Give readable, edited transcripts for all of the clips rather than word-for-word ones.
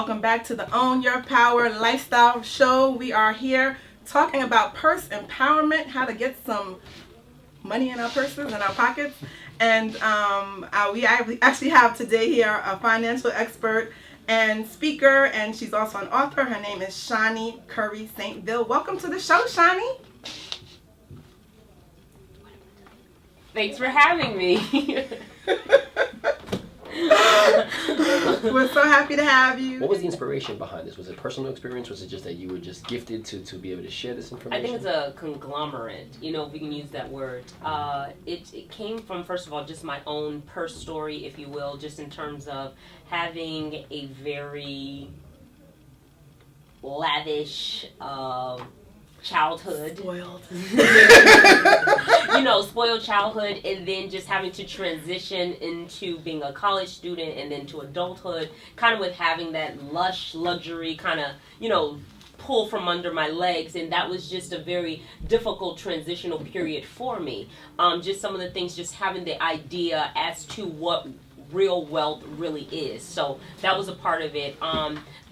welcome back to the Own Your Power Lifestyle Show. We are here talking about purse empowerment, how to get some money in our purses and our pockets. And we actually have today here a financial expert and speaker, and she's also an author. Her name is Shani Curry-St. Welcome to the show, Shani. Thanks for having me. We're so happy to have you. What was the inspiration behind this? Was it personal experience? Was it just that you were just gifted to be able to share this information? I think it's a conglomerate, if we can use that word. It came from, first of all, just my own purse story, if you will, just in terms of having a very lavish childhood. Spoiled. Spoiled childhood, and then just having to transition into being a college student and then to adulthood, kind of with having that lush luxury kind of, pull from under my legs, and that was just a very difficult transitional period for me. Just some of the things, just having the idea as to what real wealth really is. So that was a part of it.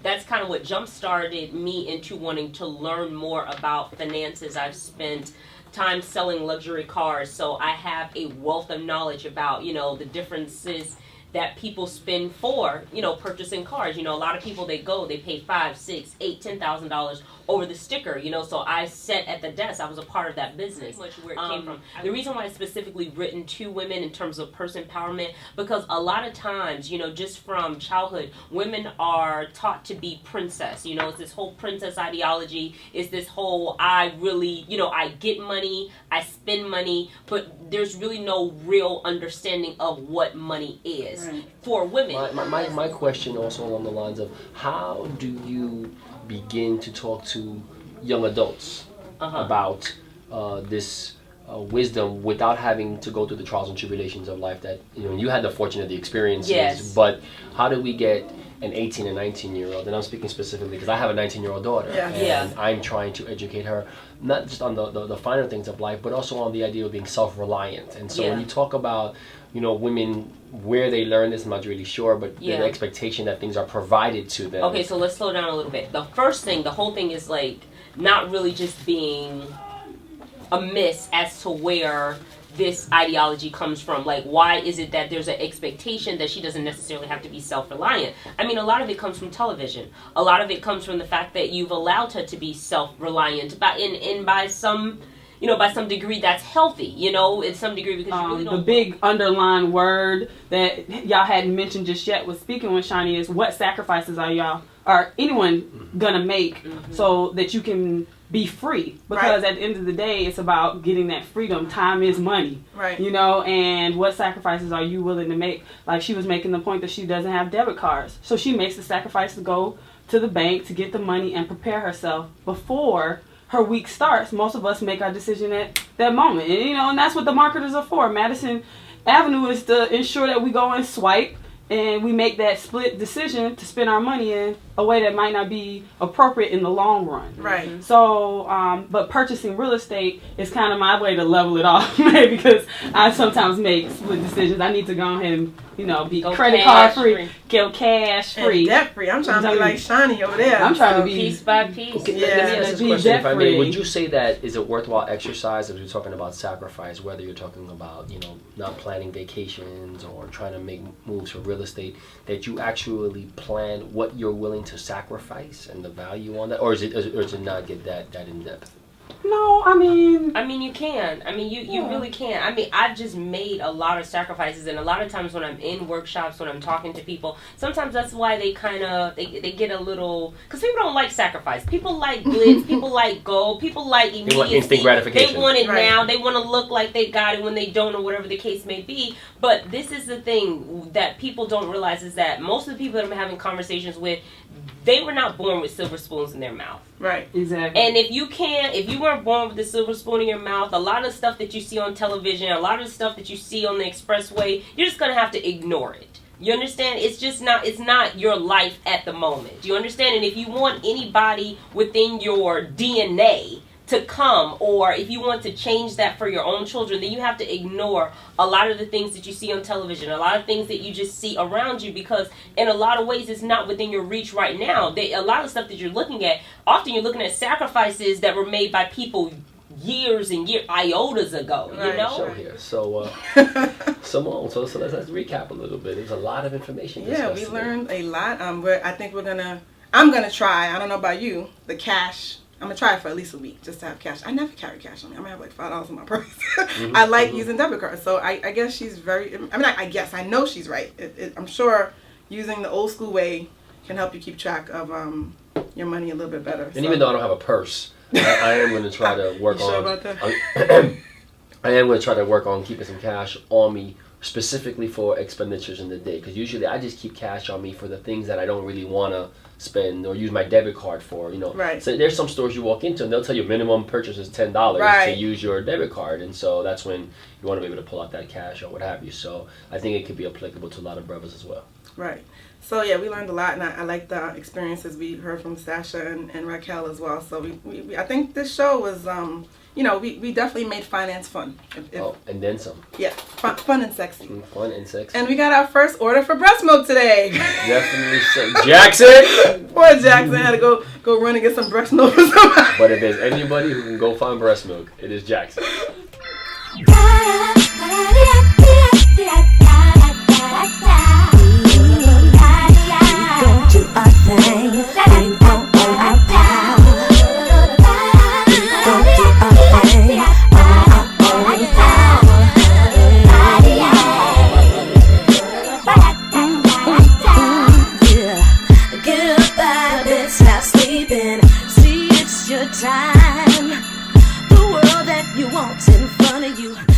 That's kind of what jump-started me into wanting to learn more about finances. I've spent time selling luxury cars, so I have a wealth of knowledge about, the differences that people spend for, purchasing cars. A lot of people, they pay $5, $6, $8, $10,000 over the sticker, so I sat at the desk. I was a part of that business. Much where it came from. The reason why I specifically written to women in terms of purse empowerment, because a lot of times, just from childhood, women are taught to be princess. It's this whole princess ideology. It's this whole, I really, I get money, I spend money, but there's really no real understanding of what money is for women. My question also along the lines of, how do you begin to talk to young adults about this wisdom without having to go through the trials and tribulations of life that you had the fortune of the experiences? Yes. But how do we get an 18 and 19-year-old, and I'm speaking specifically because I have a 19-year-old daughter, and I'm trying to educate her not just on the finer things of life, but also on the idea of being self-reliant. And so when you talk about women, where they learn this, I'm not really sure, but the expectation that things are provided to them. Okay, so let's slow down a little bit. The first thing, the whole thing is like not really just being amiss as to where this ideology comes from. Like, why is it that there's an expectation that she doesn't necessarily have to be self-reliant? I mean, a lot of it comes from television. A lot of it comes from the fact that you've allowed her to be self-reliant by some degree that's healthy, in some degree, because you really don't. The big underlying word that y'all hadn't mentioned just yet was speaking with Shani is, what sacrifices are anyone gonna make so that you can be free? Because at the end of the day, it's about getting that freedom. Time is money, and what sacrifices are you willing to make? Like, she was making the point that she doesn't have debit cards, so she makes the sacrifice to go to the bank to get the money and prepare herself before her week starts. Most of us make our decision at that moment, and that's what the marketers are for. Madison Avenue is to ensure that we go and swipe, and we make that split decision to spend our money in a way that might not be appropriate in the long run. Right. So, but purchasing real estate is kind of my way to level it off, because I sometimes make split decisions. I need to go ahead and, be credit card free, go cash free, and debt free. I'm trying to be like Shani over there. I'm trying to be piece by piece. Okay, let me ask this question, if I may. Would you say that is a worthwhile exercise as we're talking about sacrifice, whether you're talking about, not planning vacations or trying to make moves for real estate, that you actually plan what you're willing to sacrifice and the value on that, or is it not get that in depth? No, I mean you can. You really can. I've just made a lot of sacrifices, and a lot of times when I'm in workshops, when I'm talking to people, sometimes that's why they kind of, they get a little, because people don't like sacrifice. People like glitz, people like gold, people like immediacy. They want instant gratification. They want it now. They want to look like they got it when they don't, or whatever the case may be. But this is the thing that people don't realize, is that most of the people that I'm having conversations with, they were not born with silver spoons in their mouth. Right. Exactly. And if you weren't born with the silver spoon in your mouth, a lot of stuff that you see on television, a lot of the stuff that you see on the expressway, you're just going to have to ignore it. You understand? It's not your life at the moment. You understand? And if you want anybody within your DNA to come, or if you want to change that for your own children, then you have to ignore a lot of the things that you see on television, a lot of things that you just see around you, because in a lot of ways it's not within your reach right now. A lot of stuff that you're looking at, often you're looking at sacrifices that were made by people years and iotas ago, you know? Show here. So, Simone, so let's recap a little bit. There's a lot of information. Yeah, we learned a lot. I think I'm gonna try. I don't know about you. The cash. I'm gonna try it for at least a week just to have cash. I never carry cash on me. I'm gonna have like $5 in my purse. I like using debit cards. So I guess she's very. I know she's right. I'm sure using the old school way can help you keep track of your money a little bit better. And even though I don't have a purse, I am going to try to work on. Sure about that? I am going to try to work on keeping some cash on me, specifically for expenditures in the day. Because usually I just keep cash on me for the things that I don't really want to spend or use my debit card for. Right. So there's some stores you walk into and they'll tell you minimum purchase is $10 to use your debit card, and so that's when you want to be able to pull out that cash or what have you. So I think it could be applicable to a lot of brothers as well. Right. So yeah, we learned a lot, and I like the experiences we heard from Sasha and Raquel as well. So we I think this show was we definitely made finance fun. And then some. Yeah, fun and sexy. Fun and sexy. And we got our first order for breast milk today. Definitely so. Jackson! Poor Jackson had to go run and get some breast milk for somebody. But if there's anybody who can go find breast milk, it is Jackson. Time, the world that you want in front of you.